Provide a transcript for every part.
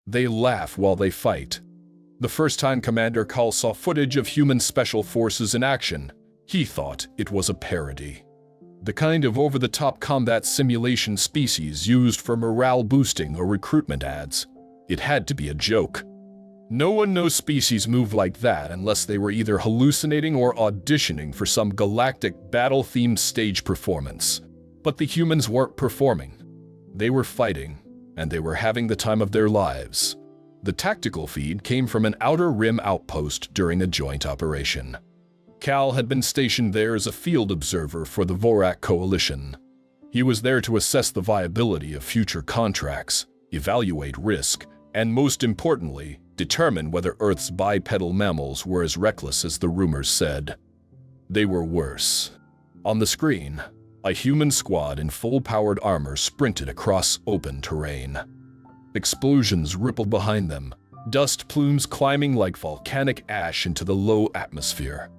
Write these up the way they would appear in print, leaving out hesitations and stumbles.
They laugh while they fight. The first time Commander Cal saw footage of human special forces in action, he thought it was a parody. The kind of over-the-top combat simulation species used for morale boosting or recruitment ads. It had to be a joke. No one knows species move like that unless they were either hallucinating or auditioning for some galactic battle-themed stage performance. But the humans weren't performing. They were fighting, and they were having the time of their lives. The tactical feed came from an Outer Rim outpost during a joint operation. Cal had been stationed there as a field observer for the Vorak Coalition. He was there to assess the viability of future contracts, evaluate risk, and most importantly, determine whether Earth's bipedal mammals were as reckless as the rumors said. They were worse. On the screen, a human squad in full-powered armor sprinted across open terrain. Explosions rippled behind them, dust plumes climbing like volcanic ash into the low atmosphere.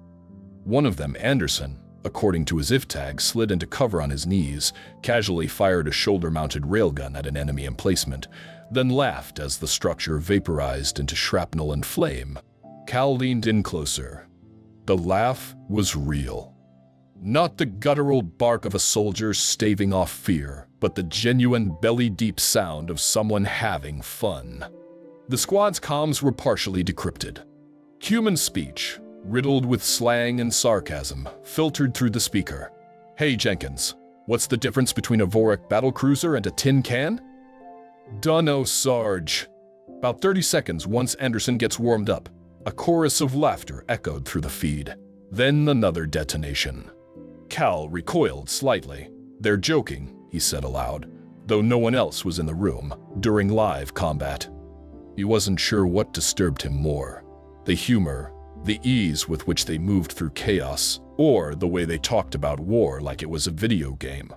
One of them, Anderson, according to his IF tag, slid into cover on his knees, casually fired a shoulder-mounted railgun at an enemy emplacement, then laughed as the structure vaporized into shrapnel and flame. Cal leaned in closer. The laugh was real. Not the guttural bark of a soldier staving off fear, but the genuine belly-deep sound of someone having fun. The squad's comms were partially decrypted. Human speech, riddled with slang and sarcasm, filtered through the speaker. "Hey Jenkins, what's the difference between a Vorak battlecruiser and a tin can?" "Dunno, Sarge." About 30 seconds once Anderson gets warmed up, a chorus of laughter echoed through the feed. Then another detonation. Cal recoiled slightly. "They're joking," he said aloud, though no one else was in the room during live combat. He wasn't sure what disturbed him more, the humor, the ease with which they moved through chaos, or the way they talked about war like it was a video game.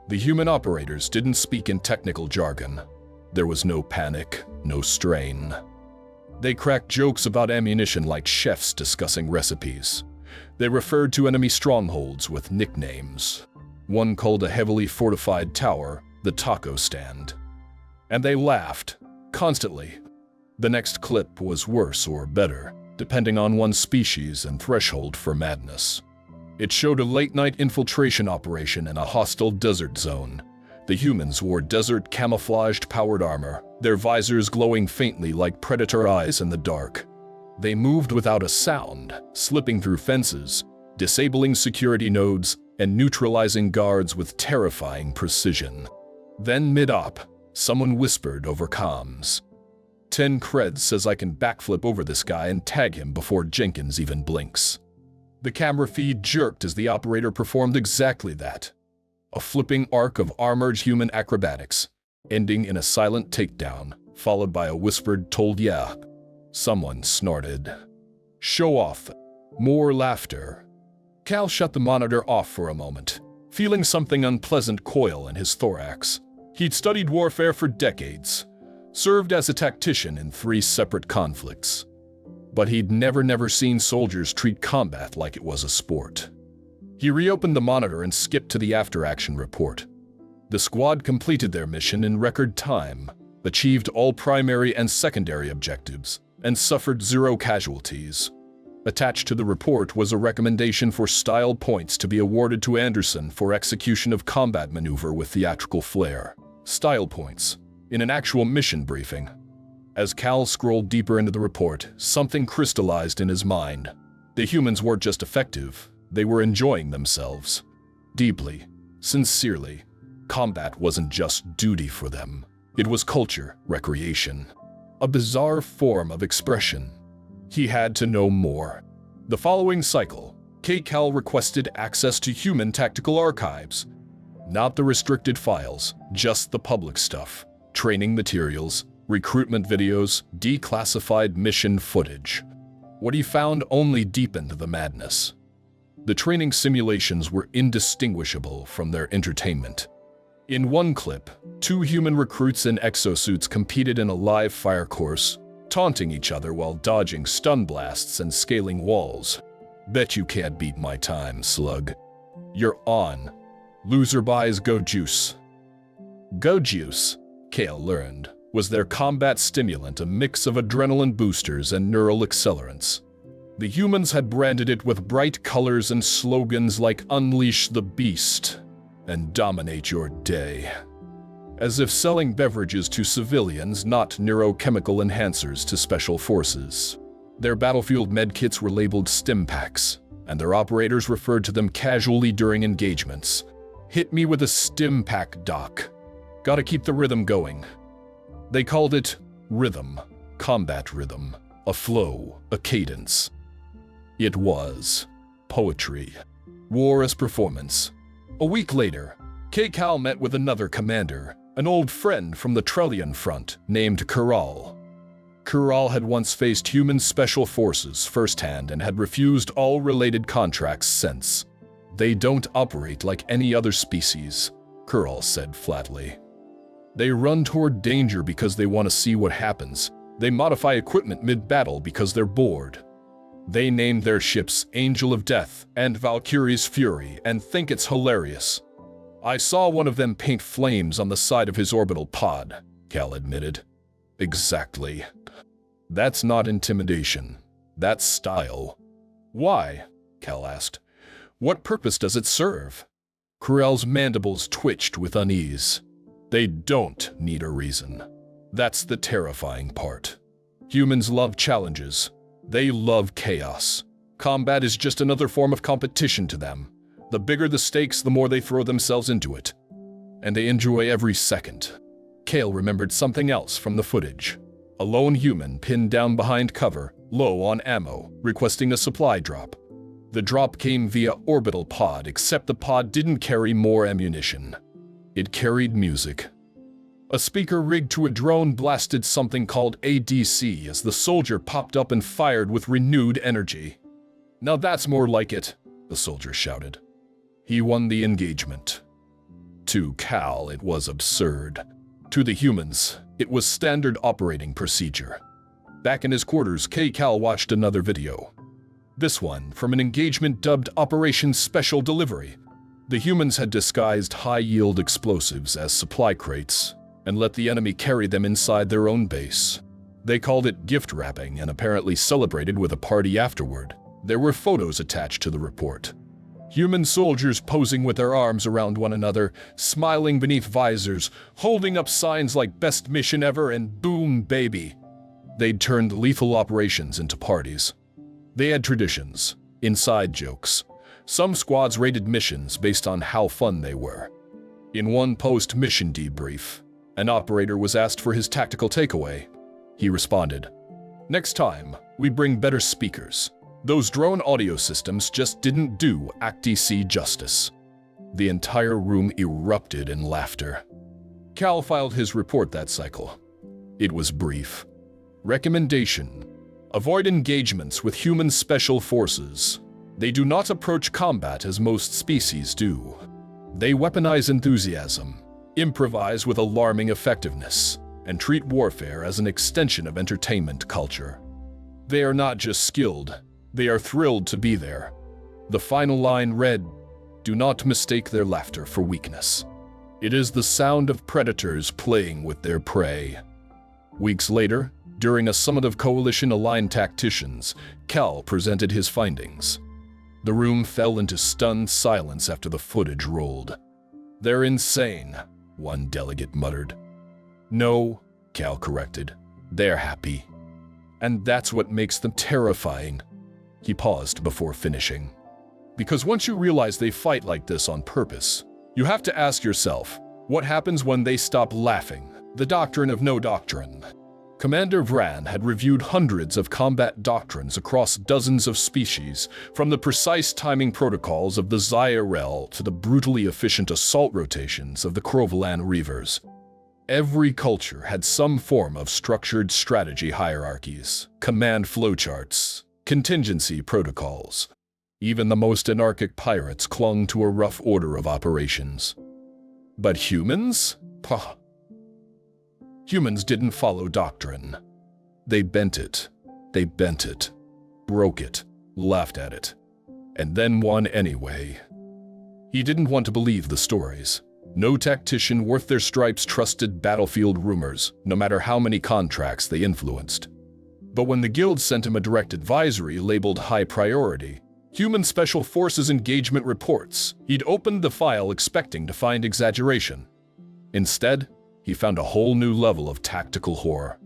The human operators didn't speak in technical jargon. There was no panic, no strain. They cracked jokes about ammunition like chefs discussing recipes. They referred to enemy strongholds with nicknames. One called a heavily fortified tower the taco stand. And they laughed, constantly. The next clip was worse or better, depending on one's species and threshold for madness. It showed a late-night infiltration operation in a hostile desert zone. The humans wore desert camouflaged powered armor, their visors glowing faintly like predator eyes in the dark. They moved without a sound, slipping through fences, disabling security nodes, and neutralizing guards with terrifying precision. Then mid-op, someone whispered over comms. 10 creds says I can backflip over this guy and tag him before Jenkins even blinks. The camera feed jerked as the operator performed exactly that. A flipping arc of armored human acrobatics, ending in a silent takedown, followed by a whispered told yeah. Someone snorted. Show off. More laughter. Cal shut the monitor off for a moment, feeling something unpleasant coil in his thorax. He'd studied warfare for decades, served as a tactician in 3 separate conflicts. But he'd never seen soldiers treat combat like it was a sport. He reopened the monitor and skipped to the after-action report. The squad completed their mission in record time, achieved all primary and secondary objectives, and suffered 0 casualties. Attached to the report was a recommendation for style points to be awarded to Anderson for execution of combat maneuver with theatrical flair. Style points, in an actual mission briefing. As Cal scrolled deeper into the report, something crystallized in his mind. The humans weren't just effective, they were enjoying themselves. Deeply, sincerely. Combat wasn't just duty for them. It was culture, recreation. A bizarre form of expression. He had to know more. The following cycle, Cal requested access to human tactical archives. Not the restricted files, just the public stuff. Training materials, recruitment videos, declassified mission footage. What he found only deepened the madness. The training simulations were indistinguishable from their entertainment. In one clip, 2 human recruits in exosuits competed in a live fire course, taunting each other while dodging stun blasts and scaling walls. Bet you can't beat my time, slug. You're on. Loser buys Go Juice. Go Juice, Cal learned, Was their combat stimulant a mix of adrenaline boosters and neural accelerants? The humans had branded it with bright colors and slogans like "Unleash the Beast" and "Dominate your day." As if selling beverages to civilians, not neurochemical enhancers to special forces. Their battlefield medkits were labeled stim packs, and their operators referred to them casually during engagements. "Hit me with a stim pack, Doc. Gotta keep the rhythm going." They called it rhythm, combat rhythm, a flow, a cadence. It was poetry. War as performance. A week later, Cal met with another commander, an old friend from the Trellian front named Kural. Kural had once faced human special forces firsthand and had refused all related contracts since. "They don't operate like any other species," Kural said flatly. "They run toward danger because they want to see what happens. They modify equipment mid-battle because they're bored. They named their ships Angel of Death and Valkyrie's Fury and think it's hilarious. I saw one of them paint flames on the side of his orbital pod," Cal admitted. "Exactly. That's not intimidation. That's style." "Why?" Cal asked. "What purpose does it serve?" Kural's mandibles twitched with unease. "They don't need a reason. That's the terrifying part. Humans love challenges. They love chaos. Combat is just another form of competition to them. The bigger the stakes, the more they throw themselves into it. And they enjoy every second." Cale remembered something else from the footage. A lone human pinned down behind cover, low on ammo, requesting a supply drop. The drop came via orbital pod, except the pod didn't carry more ammunition. It carried music. A speaker rigged to a drone blasted something called ADC as the soldier popped up and fired with renewed energy. "Now that's more like it," the soldier shouted. He won the engagement. To Cal, it was absurd. To the humans, it was standard operating procedure. Back in his quarters, Cal watched another video. This one from an engagement dubbed Operation Special Delivery. The humans had disguised high-yield explosives as supply crates and let the enemy carry them inside their own base. They called it gift wrapping and apparently celebrated with a party afterward. There were photos attached to the report. Human soldiers posing with their arms around one another, smiling beneath visors, holding up signs like "Best Mission Ever" and "Boom, Baby." They'd turned lethal operations into parties. They had traditions, inside jokes. Some squads rated missions based on how fun they were. In one post-mission debrief, an operator was asked for his tactical takeaway. He responded, "Next time, we bring better speakers. Those drone audio systems just didn't do ACTC justice." The entire room erupted in laughter. Cal filed his report that cycle. It was brief. Recommendation: avoid engagements with human special forces. They do not approach combat as most species do. They weaponize enthusiasm, improvise with alarming effectiveness, and treat warfare as an extension of entertainment culture. They are not just skilled, they are thrilled to be there. The final line read, "Do not mistake their laughter for weakness. It is the sound of predators playing with their prey." Weeks later, during a summit of coalition-aligned tacticians, Cal presented his findings. The room fell into stunned silence after the footage rolled. "They're insane," one delegate muttered. "No," Cal corrected, "they're happy. And that's what makes them terrifying." He paused before finishing. "Because once you realize they fight like this on purpose, you have to ask yourself, what happens when they stop laughing? The doctrine of no doctrine." Commander Vran had reviewed hundreds of combat doctrines across dozens of species, from the precise timing protocols of the Zyrel to the brutally efficient assault rotations of the Crovalan Reavers. Every culture had some form of structured strategy hierarchies, command flowcharts, contingency protocols. Even the most anarchic pirates clung to a rough order of operations. But humans? Pah. Humans didn't follow doctrine. They bent it, broke it, laughed at it, and then won anyway. He didn't want to believe the stories. No tactician worth their stripes trusted battlefield rumors, no matter how many contracts they influenced. But when the guild sent him a direct advisory labeled high priority, Human Special Forces engagement reports, he'd opened the file expecting to find exaggeration. Instead, he found a whole new level of tactical horror.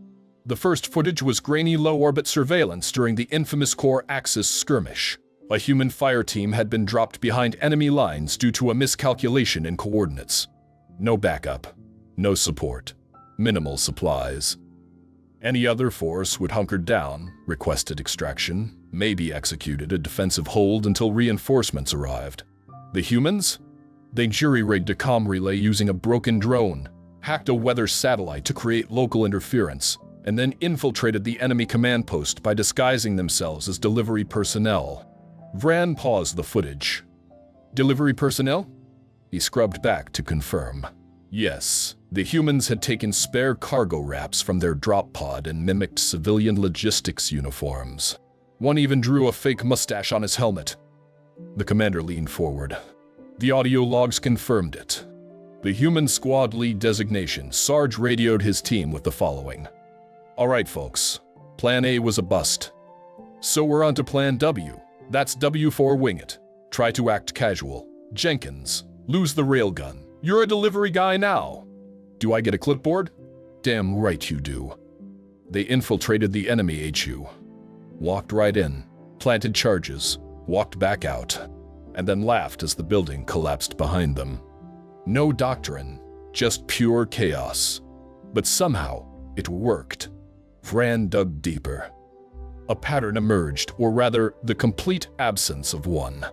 The first footage was grainy low-orbit surveillance during the infamous Core Axis skirmish. A human fire team had been dropped behind enemy lines due to a miscalculation in coordinates. No backup, no support, minimal supplies. Any other force would hunker down, requested extraction, maybe executed a defensive hold until reinforcements arrived. The humans? They jury-rigged a comm relay using a broken drone, hacked a weather satellite to create local interference, and then infiltrated the enemy command post by disguising themselves as delivery personnel. Vran paused the footage. Delivery personnel? He scrubbed back to confirm. Yes, the humans had taken spare cargo wraps from their drop pod and mimicked civilian logistics uniforms. One even drew a fake mustache on his helmet. The commander leaned forward. The audio logs confirmed it. The human squad lead designation, Sarge radioed his team with the following. All right, folks. Plan A was a bust. So we're on to Plan W. That's W4 wing it. Try to act casual. Jenkins, lose the railgun. You're a delivery guy now. Do I get a clipboard? Damn right you do. They infiltrated the enemy HU. Walked right in, planted charges, walked back out, and then laughed as the building collapsed behind them. No doctrine, just pure chaos. But somehow, it worked. Vran dug deeper. A pattern emerged, or rather, the complete absence of one.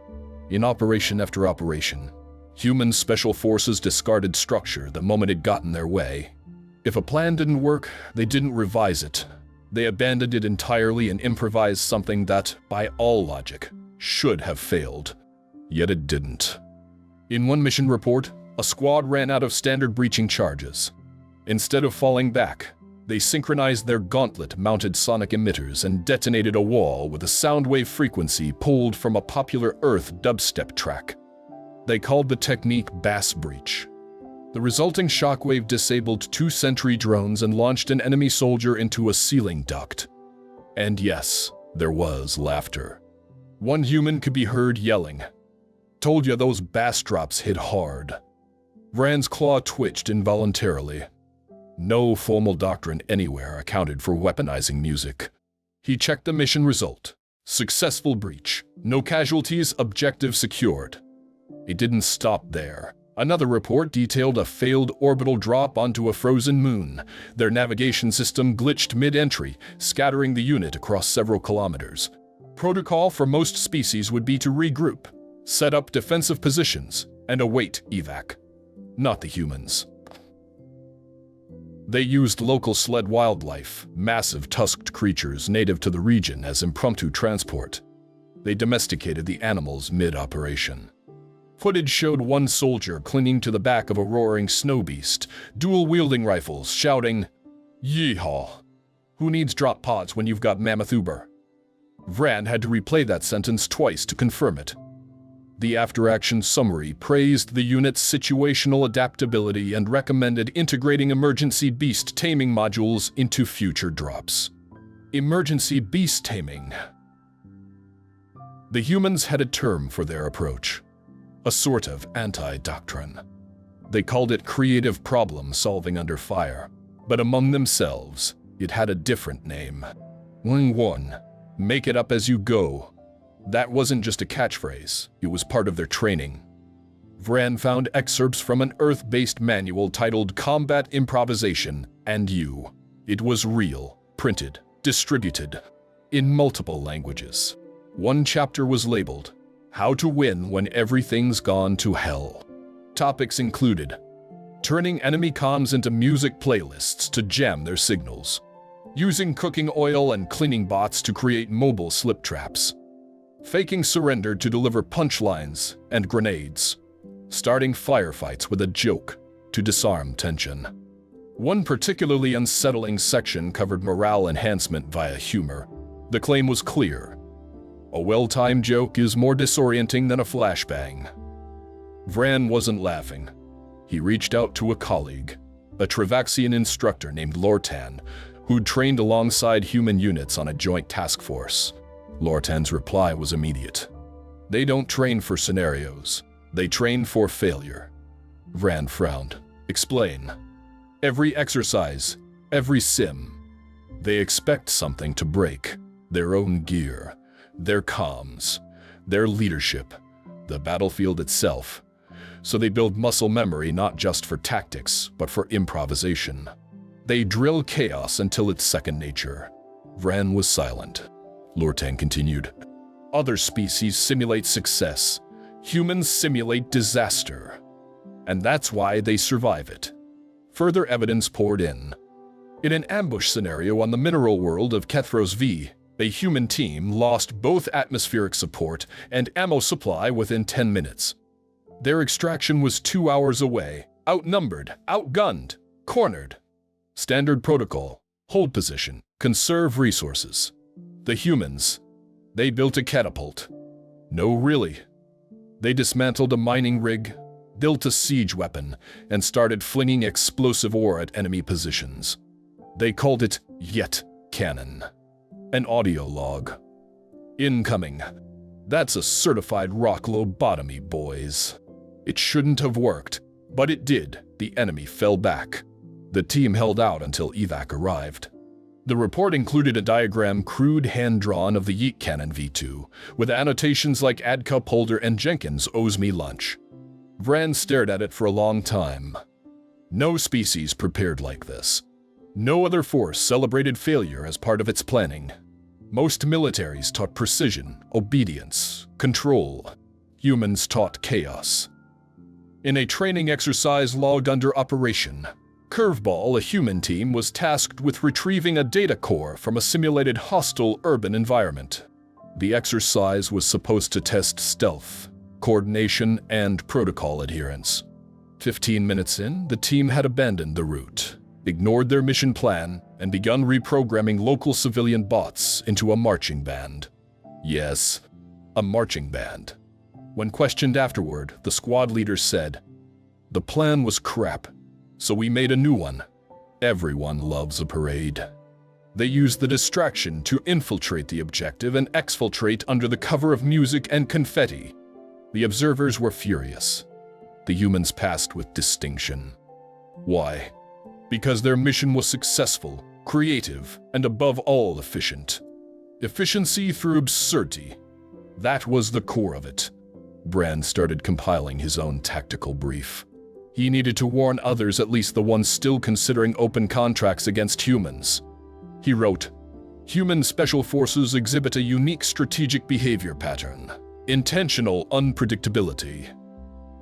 In operation after operation, Human Special Forces discarded structure the moment it got in their way. If a plan didn't work, they didn't revise it. They abandoned it entirely and improvised something that, by all logic, should have failed. Yet it didn't. In one mission report, a squad ran out of standard breaching charges. Instead of falling back, they synchronized their gauntlet-mounted sonic emitters and detonated a wall with a sound wave frequency pulled from a popular Earth dubstep track. They called the technique Bass Breach. The resulting shockwave disabled 2 sentry drones and launched an enemy soldier into a ceiling duct. And yes, there was laughter. One human could be heard yelling, "Told ya those bass drops hit hard." Vran's claw twitched involuntarily. No formal doctrine anywhere accounted for weaponizing music. He checked the mission result. Successful breach. No casualties, objective secured. It didn't stop there. Another report detailed a failed orbital drop onto a frozen moon. Their navigation system glitched mid-entry, scattering the unit across several kilometers. Protocol for most species would be to regroup, set up defensive positions, and await evac. Not the humans. They used local sled wildlife, massive tusked creatures native to the region, as impromptu transport. They domesticated the animals mid-operation. Footage showed one soldier clinging to the back of a roaring snow beast, dual-wielding rifles, shouting, "Yeehaw! Who needs drop pods when you've got Mammoth Uber?" Vran had to replay that sentence twice to confirm it. The after-action summary praised the unit's situational adaptability and recommended integrating emergency beast taming modules into future drops. Emergency beast taming. The humans had a term for their approach. A sort of anti-doctrine. They called it creative problem-solving under fire, but among themselves, it had a different name. Wing 1. Make it up as you go. That wasn't just a catchphrase, it was part of their training. Vran found excerpts from an Earth-based manual titled Combat Improvisation and You. It was real, printed, distributed, in multiple languages. One chapter was labeled, How to Win When Everything's Gone to Hell. Topics included turning enemy comms into music playlists to jam their signals, using cooking oil and cleaning bots to create mobile slip traps, faking surrender to deliver punchlines and grenades, starting firefights with a joke to disarm tension. One particularly unsettling section covered morale enhancement via humor. The claim was clear. A well-timed joke is more disorienting than a flashbang. Vran wasn't laughing. He reached out to a colleague, a Travaxian instructor named Lortan, who'd trained alongside human units on a joint task force. Lortan's reply was immediate. They don't train for scenarios. They train for failure. Vran frowned. Explain. Every exercise, every sim, they expect something to break. Their own gear, their comms, their leadership, the battlefield itself. So they build muscle memory not just for tactics, but for improvisation. They drill chaos until it's second nature. Vran was silent. Lortan continued. Other species simulate success. Humans simulate disaster. And that's why they survive it. Further evidence poured in. In an ambush scenario on the mineral world of Kethros V, a human team lost both atmospheric support and ammo supply within 10 minutes. Their extraction was 2 hours away, outnumbered, outgunned, cornered. Standard protocol, hold position, conserve resources. The humans, they built a catapult. No, really. They dismantled a mining rig, built a siege weapon, and started flinging explosive ore at enemy positions. They called it Yet Cannon. An audio log. Incoming. That's a certified rock lobotomy, boys. It shouldn't have worked, but it did. The enemy fell back. The team held out until evac arrived. The report included a diagram crude hand-drawn of the Yeet Cannon V2, with annotations like Add Cup Holder and Jenkins owes me lunch. Vran stared at it for a long time. No species prepared like this. No other force celebrated failure as part of its planning. Most militaries taught precision, obedience, control. Humans taught chaos. In a training exercise logged under Operation Curveball, a human team was tasked with retrieving a data core from a simulated hostile urban environment. The exercise was supposed to test stealth, coordination, and protocol adherence. 15 minutes in, the team had abandoned the route, ignored their mission plan, and begun reprogramming local civilian bots into a marching band. Yes, a marching band. When questioned afterward, the squad leader said, "The plan was crap, so we made a new one. Everyone loves a parade." They used the distraction to infiltrate the objective and exfiltrate under the cover of music and confetti. The observers were furious. The humans passed with distinction. Why? Because their mission was successful, creative, and above all efficient. Efficiency through absurdity. That was the core of it. Brand started compiling his own tactical brief. He needed to warn others, at least the ones still considering open contracts against humans. He wrote, "Human special forces exhibit a unique strategic behavior pattern, intentional unpredictability.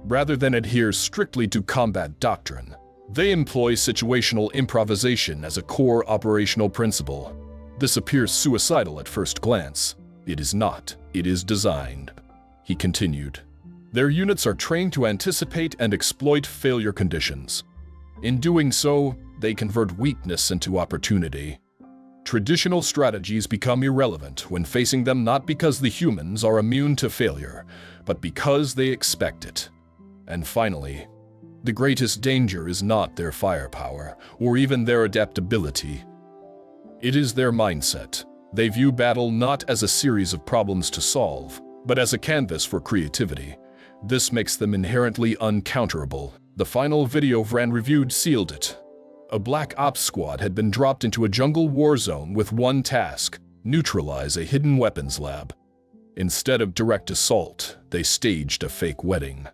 Rather than adhere strictly to combat doctrine, they employ situational improvisation as a core operational principle. This appears suicidal at first glance. It is not. It is designed." He continued, "Their units are trained to anticipate and exploit failure conditions. In doing so, they convert weakness into opportunity. Traditional strategies become irrelevant when facing them, not because the humans are immune to failure, but because they expect it. And finally, the greatest danger is not their firepower or even their adaptability. It is their mindset. They view battle not as a series of problems to solve, but as a canvas for creativity. This makes them inherently uncounterable." The final video Vran reviewed sealed it. A Black Ops squad had been dropped into a jungle war zone with one task: neutralize a hidden weapons lab. Instead of direct assault, they staged a fake wedding.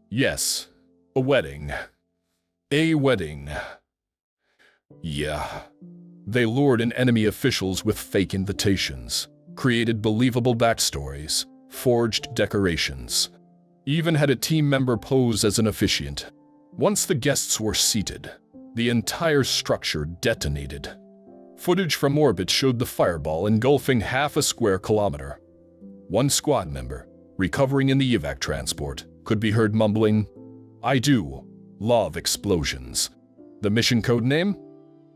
Yes, a wedding. A wedding. Yeah. They lured in enemy officials with fake invitations, created believable backstories, forged decorations, even had a team member pose as an officiant. Once the guests were seated, the entire structure detonated. Footage from orbit showed the fireball engulfing half a square kilometer. One squad member, recovering in the evac transport, could be heard mumbling, "I do love explosions." The mission code name?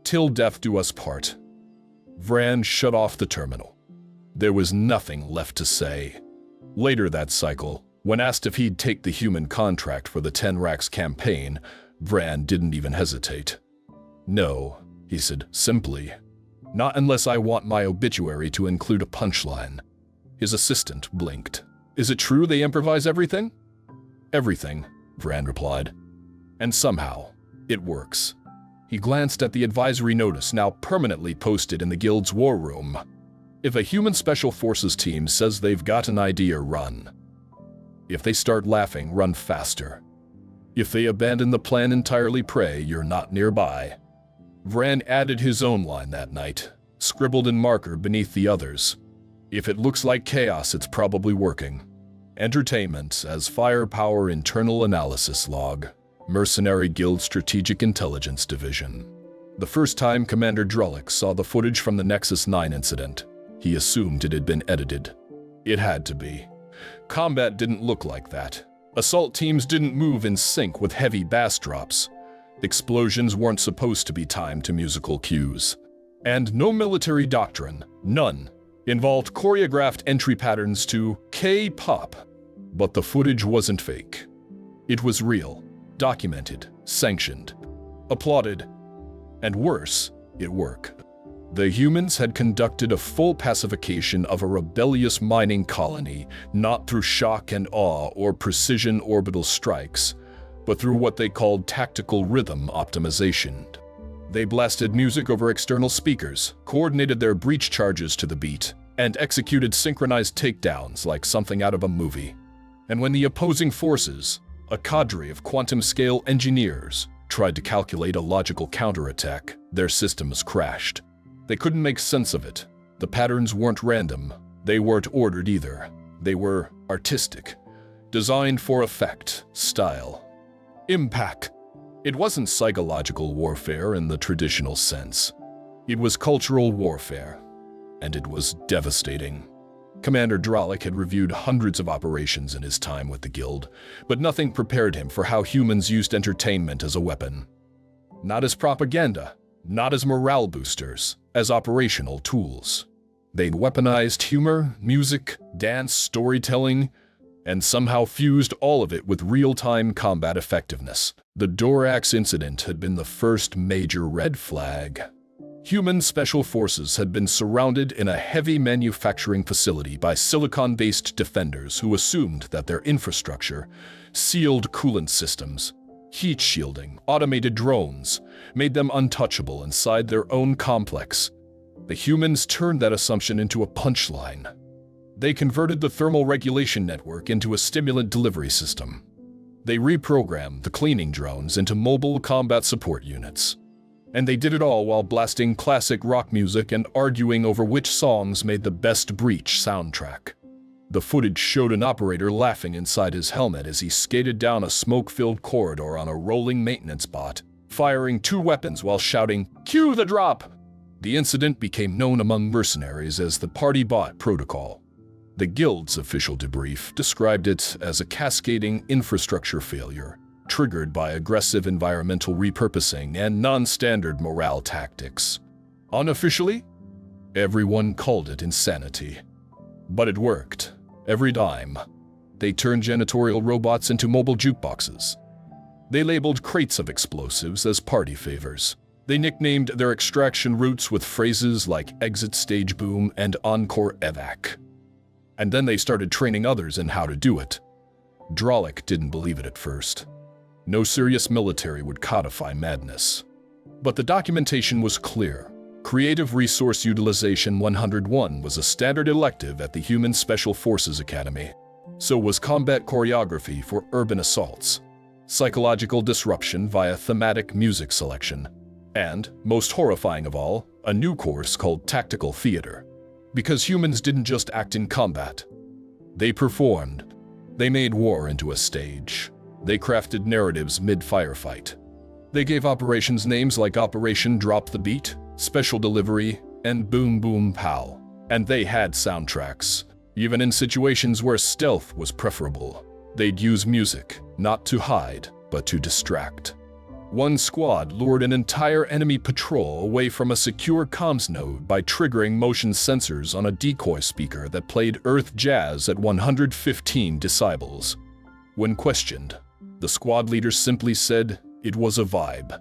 "Till death do us part." Vran shut off the terminal. There was nothing left to say. Later that cycle, when asked if he'd take the human contract for the 10 Racks campaign, Vran didn't even hesitate. "No," he said simply. "Not unless I want my obituary to include a punchline." His assistant blinked. "Is it true they improvise everything?" "Everything," Vran replied. "And somehow, it works." He glanced at the advisory notice now permanently posted in the guild's war room. If a human special forces team says they've got an idea, run. If they start laughing, run faster. If they abandon the plan entirely, pray you're not nearby. Vran added his own line that night, scribbled in marker beneath the others. If it looks like chaos, it's probably working. Entertainment as firepower internal analysis log. Mercenary Guild Strategic Intelligence Division. The first time Commander Drullick saw the footage from the Nexus 9 incident, he assumed it had been edited. It had to be. Combat didn't look like that. Assault teams didn't move in sync with heavy bass drops. Explosions weren't supposed to be timed to musical cues. And no military doctrine, none, involved choreographed entry patterns to K-pop. But the footage wasn't fake. It was real. Documented, sanctioned, applauded, and worse, it worked. The humans had conducted a full pacification of a rebellious mining colony, not through shock and awe or precision orbital strikes, but through what they called tactical rhythm optimization. They blasted music over external speakers, coordinated their breach charges to the beat, and executed synchronized takedowns like something out of a movie. And when the opposing forces, a cadre of quantum-scale engineers, tried to calculate a logical counterattack, their systems crashed. They couldn't make sense of it. The patterns weren't random. They weren't ordered either. They were artistic, designed for effect, style, impact. It wasn't psychological warfare in the traditional sense. It was cultural warfare, and it was devastating. Commander Drullick had reviewed hundreds of operations in his time with the Guild, but nothing prepared him for how humans used entertainment as a weapon. Not as propaganda, not as morale boosters, as operational tools. They'd weaponized humor, music, dance, storytelling, and somehow fused all of it with real-time combat effectiveness. The Dorax incident had been the first major red flag. Human special forces had been surrounded in a heavy manufacturing facility by silicon-based defenders who assumed that their infrastructure, sealed coolant systems, heat shielding, automated drones, made them untouchable inside their own complex. The humans turned that assumption into a punchline. They converted the thermal regulation network into a stimulant delivery system. They reprogrammed the cleaning drones into mobile combat support units. And they did it all while blasting classic rock music and arguing over which songs made the best breach soundtrack. The footage showed an operator laughing inside his helmet as he skated down a smoke-filled corridor on a rolling maintenance bot, firing 2 weapons while shouting, "Cue the drop!" The incident became known among mercenaries as the Party Bot Protocol. The Guild's official debrief described it as a cascading infrastructure failure, triggered by aggressive environmental repurposing and non-standard morale tactics. Unofficially, everyone called it insanity. But it worked, every dime. They turned janitorial robots into mobile jukeboxes. They labeled crates of explosives as party favors. They nicknamed their extraction routes with phrases like exit stage boom and encore evac. And then they started training others in how to do it. Drullick didn't believe it at first. No serious military would codify madness. But the documentation was clear. Creative Resource Utilization 101 was a standard elective at the Human Special Forces Academy. So was combat choreography for urban assaults, psychological disruption via thematic music selection, and, most horrifying of all, a new course called Tactical Theater. Because humans didn't just act in combat. They performed. They made war into a stage. They crafted narratives mid-firefight. They gave operations names like Operation Drop the Beat, Special Delivery, and Boom Boom Pow. And they had soundtracks, even in situations where stealth was preferable. They'd use music, not to hide, but to distract. One squad lured an entire enemy patrol away from a secure comms node by triggering motion sensors on a decoy speaker that played earth jazz at 115 decibels. When questioned, the squad leader simply said, It was a vibe.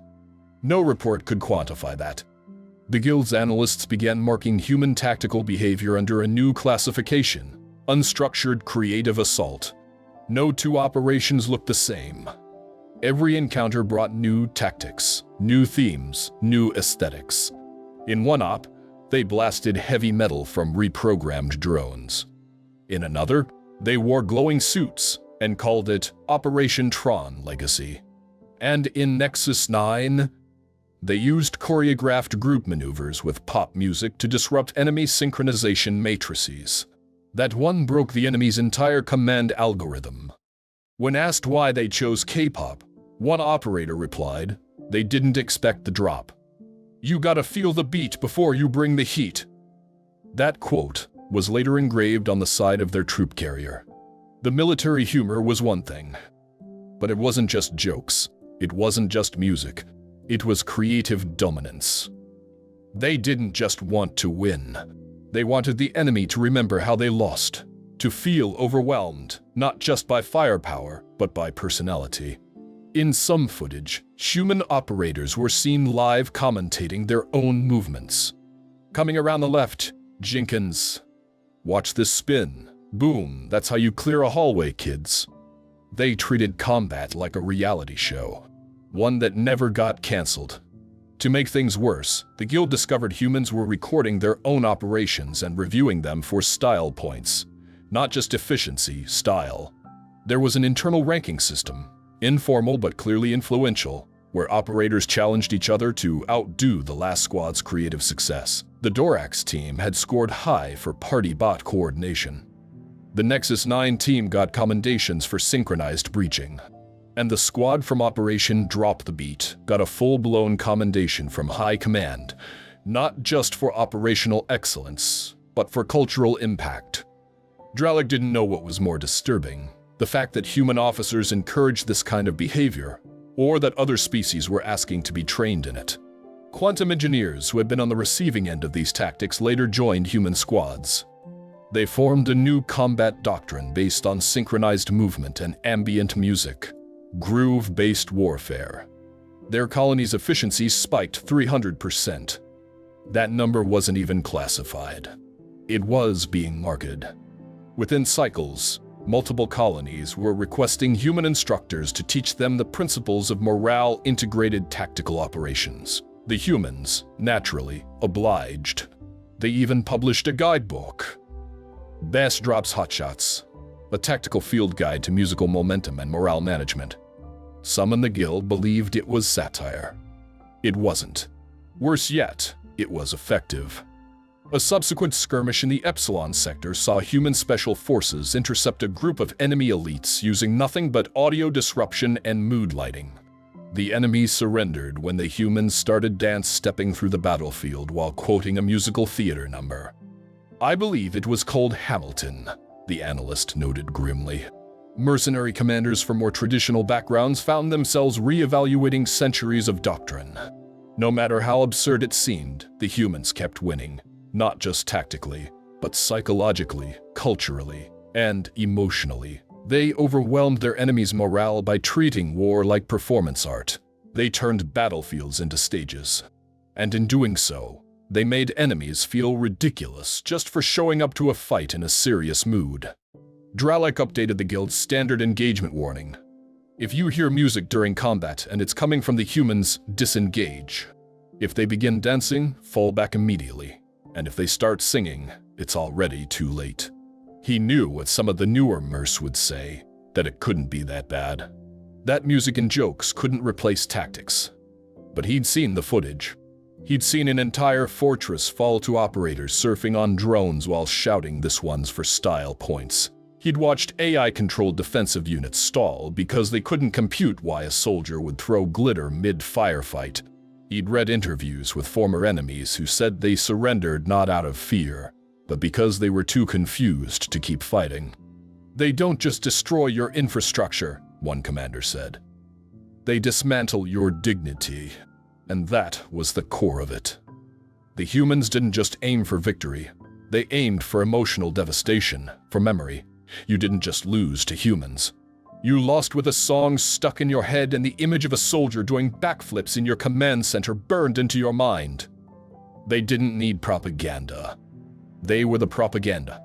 No report could quantify that. The Guild's analysts began marking human tactical behavior under a new classification: unstructured creative assault. No two operations looked the same. Every encounter brought new tactics, new themes, new aesthetics. In one op, they blasted heavy metal from reprogrammed drones. In another, they wore glowing suits and called it Operation Tron Legacy. And in Nexus 9, they used choreographed group maneuvers with pop music to disrupt enemy synchronization matrices. That one broke the enemy's entire command algorithm. When asked why they chose K-pop, one operator replied, "They didn't expect the drop. You gotta feel the beat before you bring the heat." That quote was later engraved on the side of their troop carrier. The military humor was one thing. But it wasn't just jokes. It wasn't just music. It was creative dominance. They didn't just want to win. They wanted the enemy to remember how they lost, to feel overwhelmed, not just by firepower, but by personality. In some footage, human operators were seen live commentating their own movements. Coming around the left, Jenkins. Watch this spin. Boom, that's how you clear a hallway, kids. They treated combat like a reality show, one that never got canceled. To make things worse, the Guild discovered humans were recording their own operations and reviewing them for style points. Not just efficiency, style. There was an internal ranking system, informal but clearly influential, where operators challenged each other to outdo the last squad's creative success. The Dorax team had scored high for party bot coordination. The Nexus 9 team got commendations for synchronized breaching. And the squad from Operation Drop the Beat got a full-blown commendation from High Command, not just for operational excellence, but for cultural impact. Dralik didn't know what was more disturbing: the fact that human officers encouraged this kind of behavior, or that other species were asking to be trained in it. Quantum engineers who had been on the receiving end of these tactics later joined human squads. They formed a new combat doctrine based on synchronized movement and ambient music. Groove-based warfare. Their colony's efficiency spiked 300%. That number wasn't even classified. It was being marketed. Within cycles, multiple colonies were requesting human instructors to teach them the principles of morale-integrated tactical operations. The humans, naturally, obliged. They even published a guidebook. Bass Drops Hotshots, a tactical field guide to musical momentum and morale management. Some in the Guild believed it was satire. It wasn't. Worse yet, it was effective. A subsequent skirmish in the Epsilon sector saw human special forces intercept a group of enemy elites using nothing but audio disruption and mood lighting. The enemy surrendered when the humans started dance-stepping through the battlefield while quoting a musical theater number. "I believe it was called Hamilton," the analyst noted grimly. Mercenary commanders from more traditional backgrounds found themselves re-evaluating centuries of doctrine. No matter how absurd it seemed, the humans kept winning, not just tactically, but psychologically, culturally, and emotionally. They overwhelmed their enemies' morale by treating war like performance art. They turned battlefields into stages. And in doing so, they made enemies feel ridiculous just for showing up to a fight in a serious mood. Dralik updated the Guild's standard engagement warning. If you hear music during combat and it's coming from the humans, disengage. If they begin dancing, fall back immediately. And if they start singing, it's already too late. He knew what some of the newer Mercs would say, that it couldn't be that bad. That music and jokes couldn't replace tactics. But he'd seen the footage. He'd seen an entire fortress fall to operators surfing on drones while shouting "this one's for style" points. He'd watched AI-controlled defensive units stall because they couldn't compute why a soldier would throw glitter mid-firefight. He'd read interviews with former enemies who said they surrendered not out of fear, but because they were too confused to keep fighting. "They don't just destroy your infrastructure," one commander said. "They dismantle your dignity." And that was the core of it. The humans didn't just aim for victory. They aimed for emotional devastation, for memory. You didn't just lose to humans. You lost with a song stuck in your head and the image of a soldier doing backflips in your command center burned into your mind. They didn't need propaganda. They were the propaganda.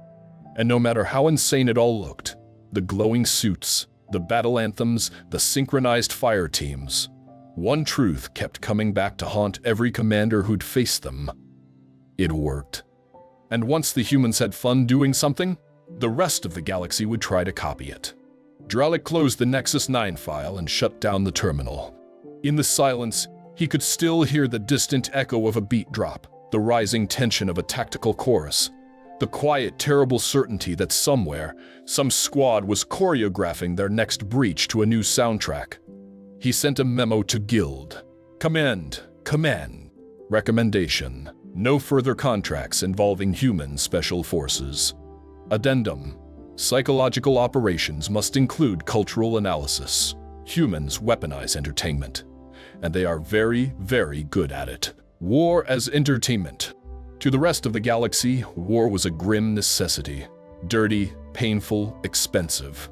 And no matter how insane it all looked, the glowing suits, the battle anthems, the synchronized fire teams, one truth kept coming back to haunt every commander who'd faced them. It worked. And once the humans had fun doing something, the rest of the galaxy would try to copy it. Dralik closed the Nexus 9 file and shut down the terminal. In the silence, he could still hear the distant echo of a beat drop, the rising tension of a tactical chorus, the quiet, terrible certainty that somewhere, some squad was choreographing their next breach to a new soundtrack. He sent a memo to Guild. Command. Recommendation. No further contracts involving human special forces. Addendum. Psychological operations must include cultural analysis. Humans weaponize entertainment, and they are very, very good at it. War as entertainment. To the rest of the galaxy, war was a grim necessity. Dirty, painful, expensive.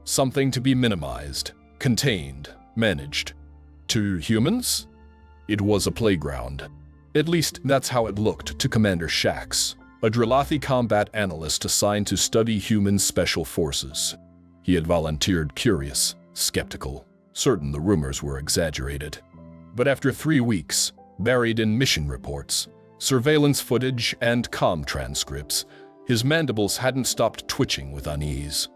Something to be minimized, contained, managed. To humans? It was a playground. At least that's how it looked to Commander Shax, a Drilathi combat analyst assigned to study human special forces. He had volunteered curious, skeptical, certain the rumors were exaggerated. But after 3 weeks, buried in mission reports, surveillance footage, and comm transcripts, his mandibles hadn't stopped twitching with unease.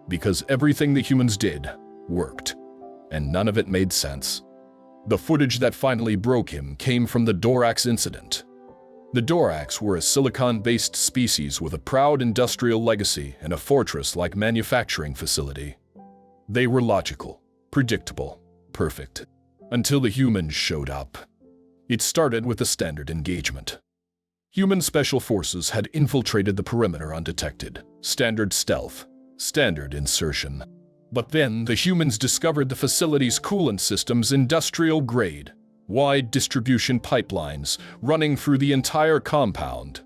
Because everything the humans did worked, and none of it made sense. The footage that finally broke him came from the Dorax incident. The Dorax were a silicon-based species with a proud industrial legacy and a fortress-like manufacturing facility. They were logical, predictable, perfect, until the humans showed up. It started with a standard engagement. Human special forces had infiltrated the perimeter undetected, standard stealth, standard insertion. But then the humans discovered the facility's coolant system's industrial grade, wide distribution pipelines running through the entire compound.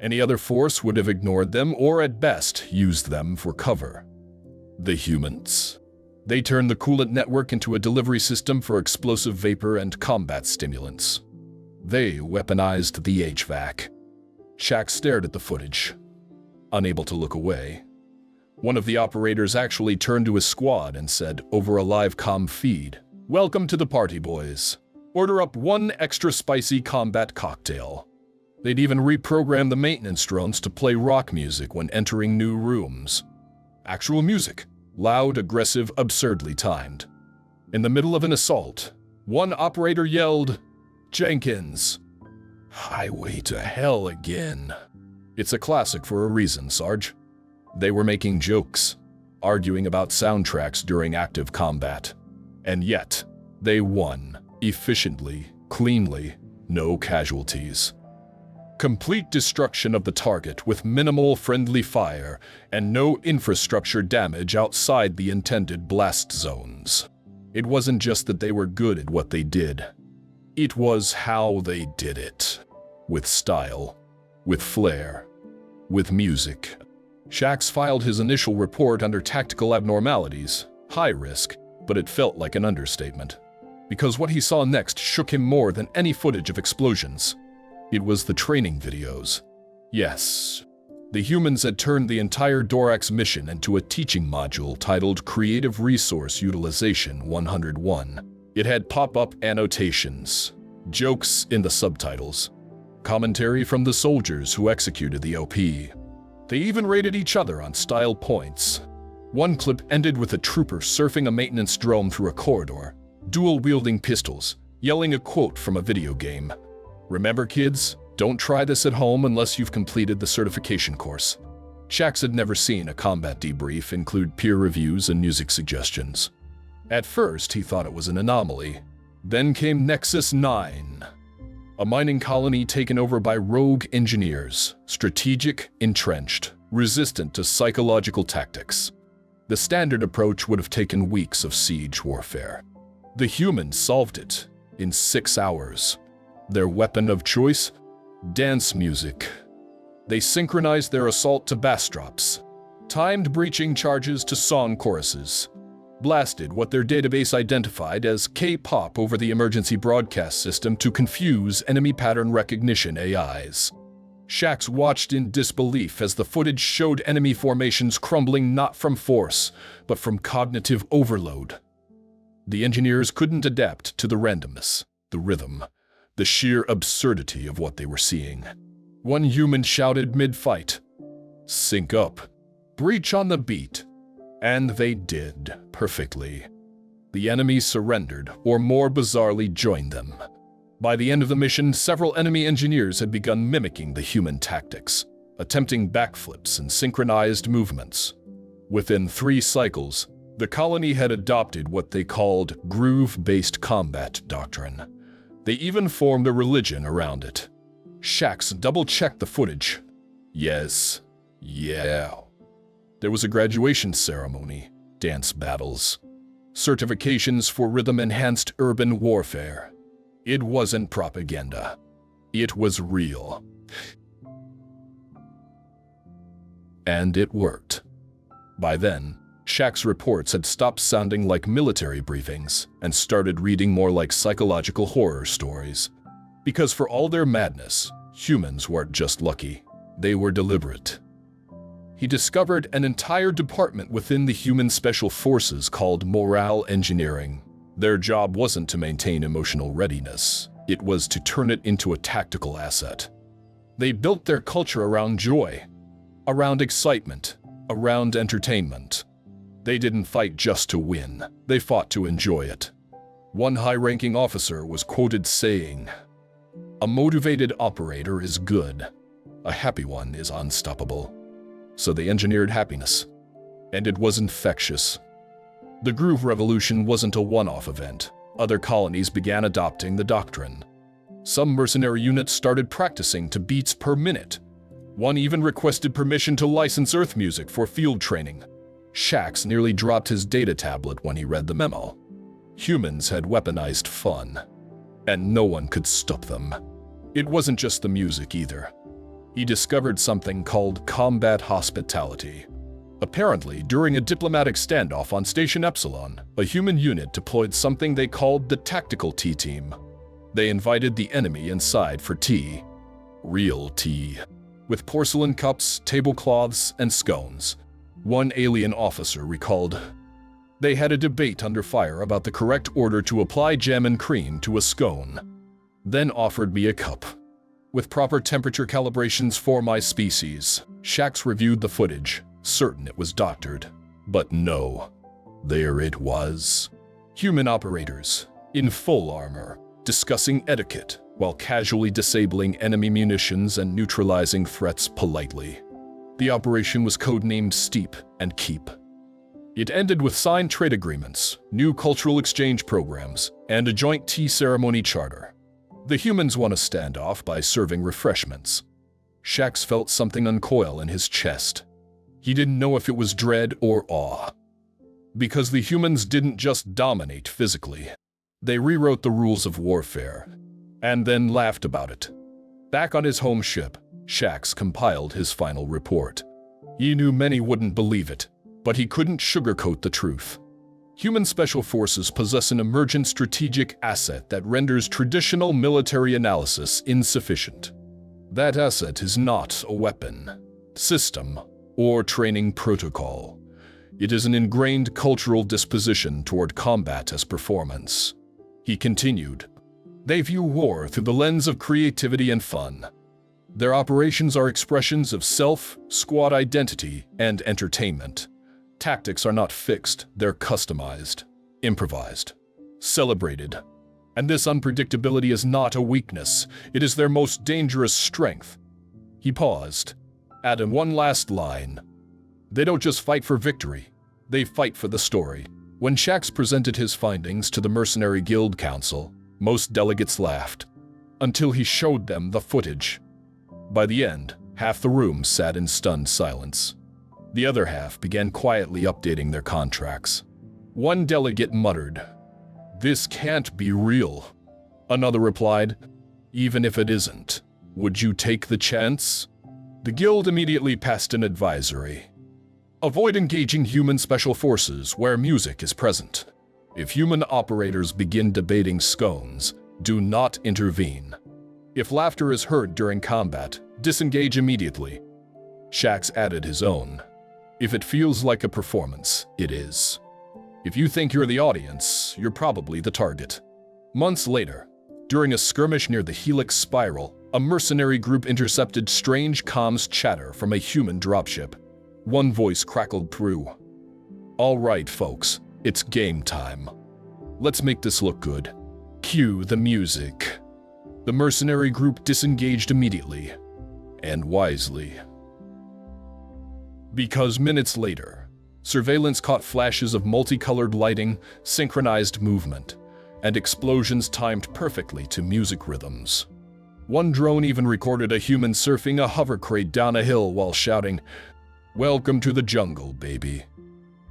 Any other force would have ignored them or at best used them for cover. The humans. They turned the coolant network into a delivery system for explosive vapor and combat stimulants. They weaponized the HVAC. Shax stared at the footage, unable to look away. One of the operators actually turned to his squad and said over a live comm feed, "Welcome to the party, boys. Order up 1 extra spicy combat cocktail." They'd even reprogrammed the maintenance drones to play rock music when entering new rooms. Actual music, loud, aggressive, absurdly timed. In the middle of an assault, one operator yelled, "Jenkins! Highway to hell again." It's a classic for a reason, Sarge. They were making jokes, arguing about soundtracks during active combat. And yet, they won. Efficiently, cleanly, no casualties. Complete destruction of the target with minimal friendly fire and no infrastructure damage outside the intended blast zones. It wasn't just that they were good at what they did. It was how they did it. With style, with flair, with music. Shax filed his initial report under tactical abnormalities, high risk, but it felt like an understatement. Because what he saw next shook him more than any footage of explosions. It was the training videos. Yes, the humans had turned the entire Dorax mission into a teaching module titled Creative Resource Utilization 101. It had pop-up annotations, jokes in the subtitles, commentary from the soldiers who executed the OP. They even rated each other on style points. One clip ended with a trooper surfing a maintenance drone through a corridor, dual-wielding pistols, yelling a quote from a video game. "Remember, kids, don't try this at home unless you've completed the certification course." Shax had never seen a combat debrief include peer reviews and music suggestions. At first, he thought it was an anomaly. Then came Nexus 9. A mining colony taken over by rogue engineers, strategic, entrenched, resistant to psychological tactics. The standard approach would have taken weeks of siege warfare. The humans solved it in 6 hours. Their weapon of choice? Dance music. They synchronized their assault to bass drops, timed breaching charges to song choruses, blasted what their database identified as K-pop over the emergency broadcast system to confuse enemy pattern recognition AIs. Shax watched in disbelief as the footage showed enemy formations crumbling not from force, but from cognitive overload. The engineers couldn't adapt to the randomness, the rhythm, the sheer absurdity of what they were seeing. One human shouted mid-fight, "Sync up, breach on the beat." And they did, perfectly. The enemy surrendered, or more bizarrely joined them. By the end of the mission, several enemy engineers had begun mimicking the human tactics, attempting backflips and synchronized movements. Within 3 cycles, the colony had adopted what they called groove-based combat doctrine. They even formed a religion around it. Shax double-checked the footage. Yes. Yeah. There was a graduation ceremony, dance battles, certifications for rhythm-enhanced urban warfare. It wasn't propaganda. It was real. And it worked. By then, Shax's reports had stopped sounding like military briefings and started reading more like psychological horror stories. Because for all their madness, humans weren't just lucky. They were deliberate. He discovered an entire department within the human special forces called morale engineering. Their job wasn't to maintain emotional readiness. It was to turn it into a tactical asset. They built their culture around joy, around excitement, around entertainment. They didn't fight just to win. They fought to enjoy it. One high-ranking officer was quoted saying, "A motivated operator is good. A happy one is unstoppable." So they engineered happiness. And it was infectious. The Groove Revolution wasn't a one-off event. Other colonies began adopting the doctrine. Some mercenary units started practicing to beats per minute. One even requested permission to license Earth music for field training. Shax nearly dropped his data tablet when he read the memo. Humans had weaponized fun, and no one could stop them. It wasn't just the music either. He discovered something called combat hospitality. Apparently, during a diplomatic standoff on Station Epsilon, a human unit deployed something they called the Tactical Tea Team. They invited the enemy inside for tea. Real tea. With porcelain cups, tablecloths, and scones. One alien officer recalled, "They had a debate under fire about the correct order to apply jam and cream to a scone. Then offered me a cup. With proper temperature calibrations for my species." Shax reviewed the footage, certain it was doctored. But no, there it was. Human operators, in full armor, discussing etiquette while casually disabling enemy munitions and neutralizing threats politely. The operation was codenamed Steep and Keep. It ended with signed trade agreements, new cultural exchange programs, and a joint tea ceremony charter. The humans won a standoff by serving refreshments. Shax felt something uncoil in his chest. He didn't know if it was dread or awe. Because the humans didn't just dominate physically. They rewrote the rules of warfare, and then laughed about it. Back on his home ship, Shax compiled his final report. He knew many wouldn't believe it, but he couldn't sugarcoat the truth. Human special forces possess an emergent strategic asset that renders traditional military analysis insufficient. That asset is not a weapon, system, or training protocol. It is an ingrained cultural disposition toward combat as performance. He continued, "They view war through the lens of creativity and fun. Their operations are expressions of self, squad identity, and entertainment. Tactics are not fixed, they're customized, improvised, celebrated. And this unpredictability is not a weakness, it is their most dangerous strength." He paused, added one last line. "They don't just fight for victory, they fight for the story." When Shax presented his findings to the Mercenary Guild Council, most delegates laughed, until he showed them the footage. By the end, half the room sat in stunned silence. The other half began quietly updating their contracts. One delegate muttered, "This can't be real." Another replied, "Even if it isn't, would you take the chance?" The guild immediately passed an advisory. Avoid engaging human special forces where music is present. If human operators begin debating scones, do not intervene. If laughter is heard during combat, disengage immediately. Shax added his own. If it feels like a performance, it is. If you think you're the audience, you're probably the target. Months later, during a skirmish near the Helix Spiral, a mercenary group intercepted strange comms chatter from a human dropship. One voice crackled through. "All right, folks, it's game time. Let's make this look good. Cue the music." The mercenary group disengaged immediately, and wisely. Because minutes later, surveillance caught flashes of multicolored lighting, synchronized movement, and explosions timed perfectly to music rhythms. One drone even recorded a human surfing a hover crate down a hill while shouting, "Welcome to the jungle, baby."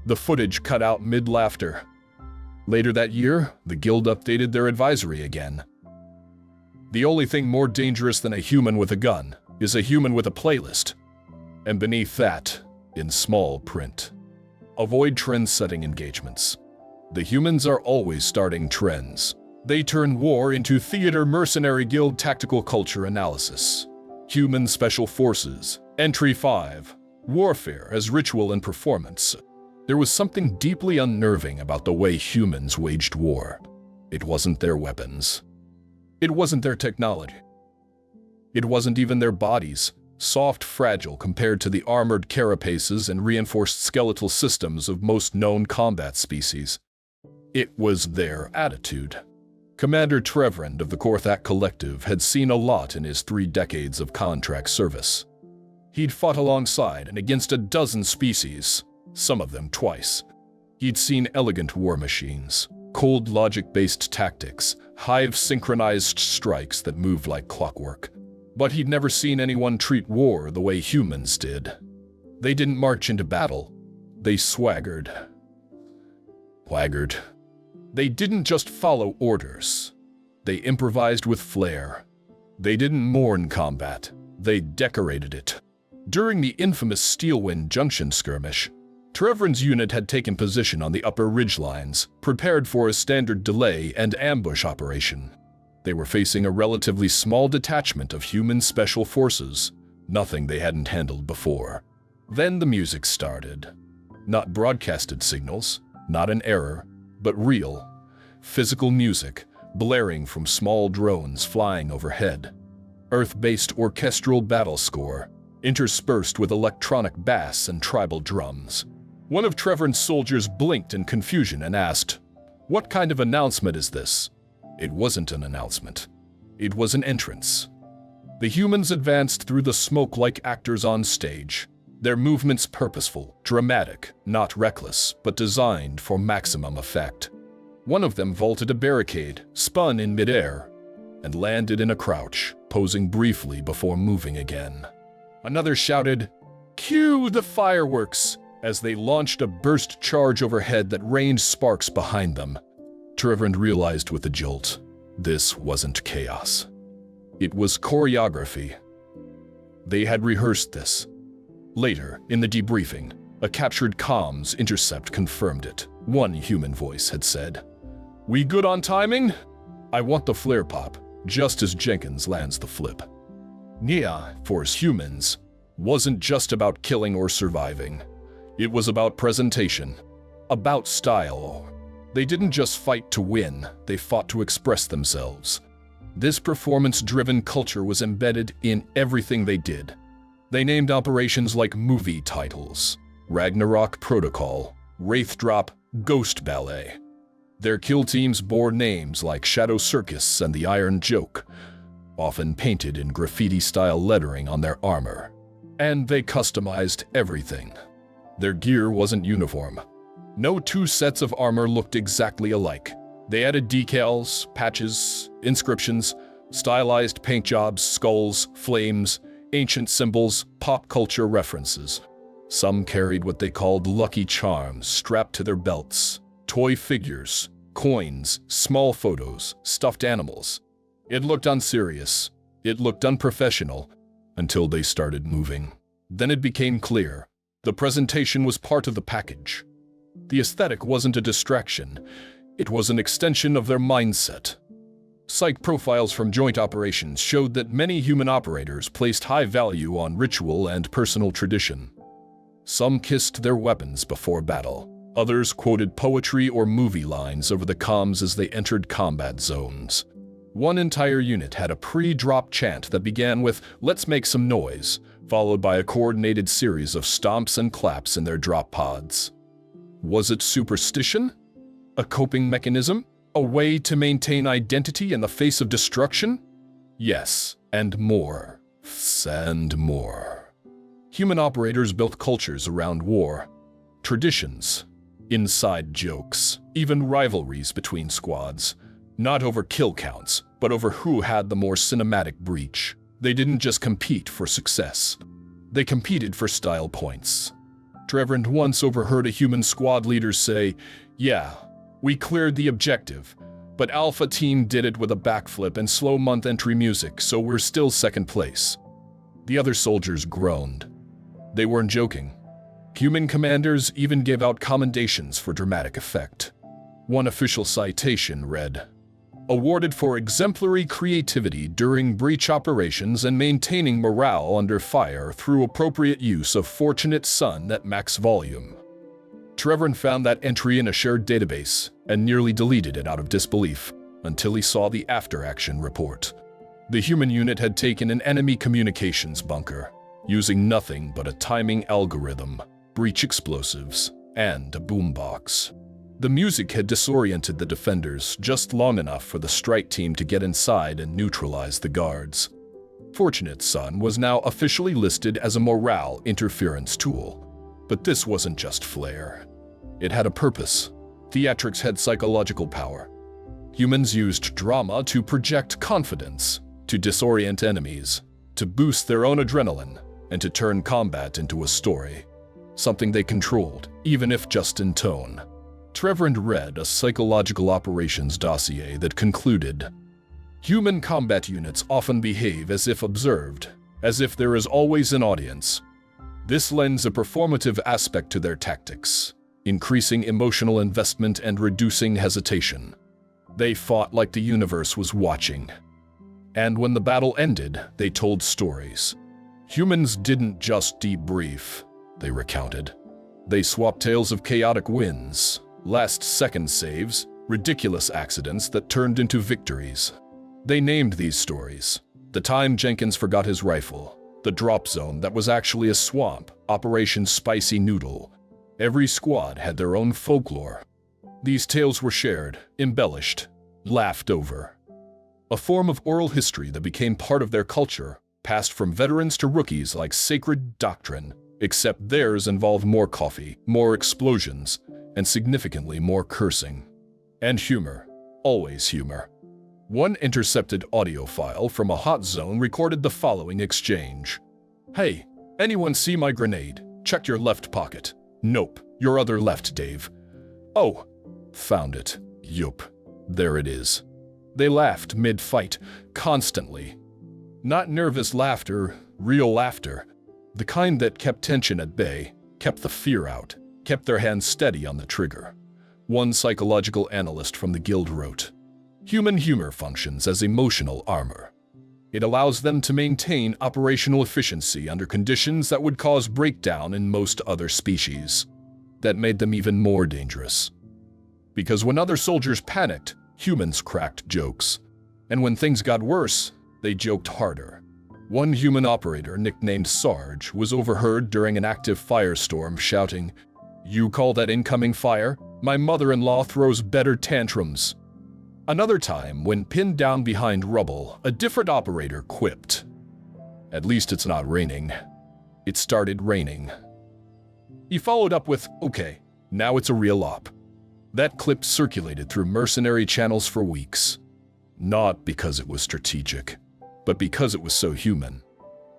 The footage cut out mid-laughter. Later that year, the guild updated their advisory again. The only thing more dangerous than a human with a gun is a human with a playlist. And beneath that, in small print, avoid trend-setting engagements. The humans are always starting trends. They turn war into theater mercenary guild tactical culture analysis. Human special forces. Entry 5. Warfare as ritual and performance. There was something deeply unnerving about the way humans waged war. It wasn't their weapons. It wasn't their technology. It wasn't even their bodies, soft, fragile compared to the armored carapaces and reinforced skeletal systems of most known combat species. It was their attitude. Commander Trevrand of the Korthak Collective had seen a lot in his 3 decades of contract service. He'd fought alongside and against a dozen species, some of them twice. He'd seen elegant war machines, cold logic-based tactics, hive-synchronized strikes that moved like clockwork. But he'd never seen anyone treat war the way humans did. They didn't march into battle. They swaggered. They didn't just follow orders. They improvised with flair. They didn't mourn combat. They decorated it. During the infamous Steelwind Junction skirmish, Trevrand's unit had taken position on the upper ridgelines, prepared for a standard delay and ambush operation. They were facing a relatively small detachment of human special forces, nothing they hadn't handled before. Then the music started. Not broadcasted signals, not an error, but real, physical music, blaring from small drones flying overhead. Earth-based orchestral battle score, interspersed with electronic bass and tribal drums. One of Trevrand's soldiers blinked in confusion and asked, "What kind of announcement is this?" It wasn't an announcement. It was an entrance. The humans advanced through the smoke like actors on stage, their movements purposeful, dramatic, not reckless, but designed for maximum effect. One of them vaulted a barricade, spun in midair, and landed in a crouch, posing briefly before moving again. Another shouted, "Cue the fireworks!" as they launched a burst charge overhead that rained sparks behind them. Trevrand realized with a jolt, this wasn't chaos. It was choreography. They had rehearsed this. Later, in the debriefing, a captured comms intercept confirmed it. One human voice had said, "We good on timing? I want the flare pop," just as Jenkins lands the flip. Nia, for humans, wasn't just about killing or surviving. It was about presentation, about style. They didn't just fight to win, they fought to express themselves. This performance-driven culture was embedded in everything they did. They named operations like movie titles, Ragnarok Protocol, Wraith Drop, Ghost Ballet. Their kill teams bore names like Shadow Circus and the Iron Joke, often painted in graffiti-style lettering on their armor. And they customized everything. Their gear wasn't uniform. No 2 sets of armor looked exactly alike. They added decals, patches, inscriptions, stylized paint jobs, skulls, flames, ancient symbols, pop culture references. Some carried what they called lucky charms strapped to their belts, toy figures, coins, small photos, stuffed animals. It looked unserious. It looked unprofessional until they started moving. Then it became clear. The presentation was part of the package. The aesthetic wasn't a distraction, it was an extension of their mindset. Psych profiles from joint operations showed that many human operators placed high value on ritual and personal tradition. Some kissed their weapons before battle. Others quoted poetry or movie lines over the comms as they entered combat zones. One entire unit had a pre-drop chant that began with, "Let's make some noise," followed by a coordinated series of stomps and claps in their drop pods. Was it superstition? A coping mechanism? A way to maintain identity in the face of destruction? Yes, and more. And more. Human operators built cultures around war, traditions, inside jokes, even rivalries between squads. Not over kill counts, but over who had the more cinematic breach. They didn't just compete for success. They competed for style points. Trevor once overheard a human squad leader say, "Yeah, we cleared the objective, but Alpha Team did it with a backflip and slow month entry music, so we're still second place." The other soldiers groaned. They weren't joking. Human commanders even gave out commendations for dramatic effect. One official citation read, "Awarded for exemplary creativity during breach operations and maintaining morale under fire through appropriate use of Fortunate Son at max volume." Trevor found that entry in a shared database and nearly deleted it out of disbelief until he saw the after-action report. The human unit had taken an enemy communications bunker, using nothing but a timing algorithm, breach explosives, and a boombox. The music had disoriented the defenders just long enough for the strike team to get inside and neutralize the guards. Fortunate Son was now officially listed as a morale interference tool. But this wasn't just flair. It had a purpose. Theatrics had psychological power. Humans used drama to project confidence, to disorient enemies, to boost their own adrenaline, and to turn combat into a story. Something they controlled, even if just in tone. Trevor read a psychological operations dossier that concluded, "Human combat units often behave as if observed, as if there is always an audience. This lends a performative aspect to their tactics, increasing emotional investment and reducing hesitation. They fought like the universe was watching. And when the battle ended, they told stories. Humans didn't just debrief, they recounted. They swapped tales of chaotic wins, last-second saves, ridiculous accidents that turned into victories. They named these stories. The time Jenkins forgot his rifle, the drop zone that was actually a swamp, Operation Spicy Noodle. Every squad had their own folklore. These tales were shared, embellished, laughed over. A form of oral history that became part of their culture, passed from veterans to rookies like sacred doctrine, except theirs involved more coffee, more explosions, and significantly more cursing. And humor. Always humor. One intercepted audio file from a hot zone recorded the following exchange. "Hey, anyone see my grenade? Check your left pocket." "Nope, your other left, Dave." "Oh, found it. Yup, there it is." They laughed mid-fight, constantly. Not nervous laughter, real laughter. The kind that kept tension at bay, kept the fear out, kept their hands steady on the trigger. One psychological analyst from the guild wrote, "Human humor functions as emotional armor. It allows them to maintain operational efficiency under conditions that would cause breakdown in most other species. That made them even more dangerous. Because when other soldiers panicked, humans cracked jokes. And when things got worse, they joked harder. One human operator, nicknamed Sarge, was overheard during an active firestorm shouting, "You call that incoming fire? My mother-in-law throws better tantrums." Another time, when pinned down behind rubble, a different operator quipped, "At least it's not raining." It started raining. He followed up with, "Okay, now it's a real op." That clip circulated through mercenary channels for weeks. Not because it was strategic, but because it was so human.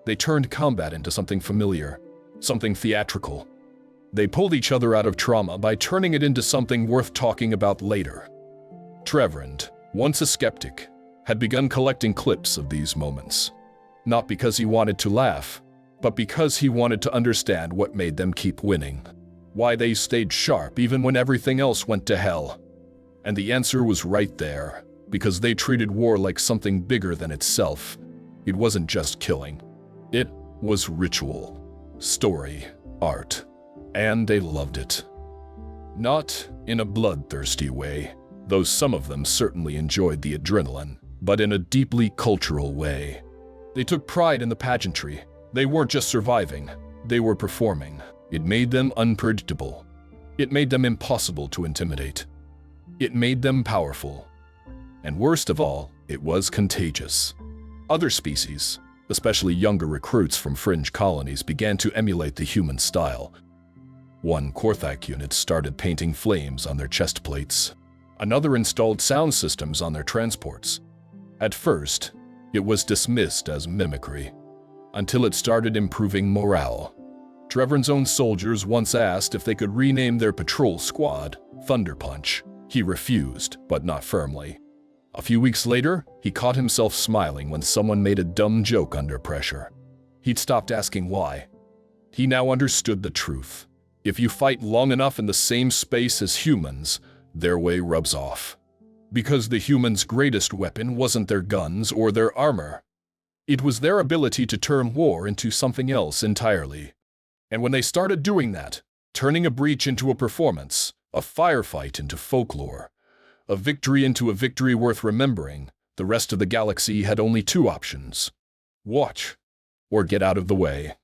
They turned combat into something familiar, something theatrical. They pulled each other out of trauma by turning it into something worth talking about later. Trevorand, once a skeptic, had begun collecting clips of these moments. Not because he wanted to laugh, but because he wanted to understand what made them keep winning. Why they stayed sharp even when everything else went to hell. And the answer was right there, because they treated war like something bigger than itself. It wasn't just killing. It was ritual, story, art, and they loved it. Not in a bloodthirsty way, though some of them certainly enjoyed the adrenaline, but in a deeply cultural way. They took pride in the pageantry. They weren't just surviving, they were performing. It made them unpredictable. It made them impossible to intimidate. It made them powerful. And worst of all, it was contagious. Other species, especially younger recruits from fringe colonies, began to emulate the human style. One Korthak unit started painting flames on their chest plates. Another installed sound systems on their transports. At first, it was dismissed as mimicry, until it started improving morale. Trevor's own soldiers once asked if they could rename their patrol squad Thunder Punch. He refused, but not firmly. A few weeks later, he caught himself smiling when someone made a dumb joke under pressure. He'd stopped asking why. He now understood the truth. If you fight long enough in the same space as humans, their way rubs off. Because the humans' greatest weapon wasn't their guns or their armor. It was their ability to turn war into something else entirely. And when they started doing that, turning a breach into a performance, a firefight into folklore, a victory into a victory worth remembering, the rest of the galaxy had only two options: watch, or get out of the way.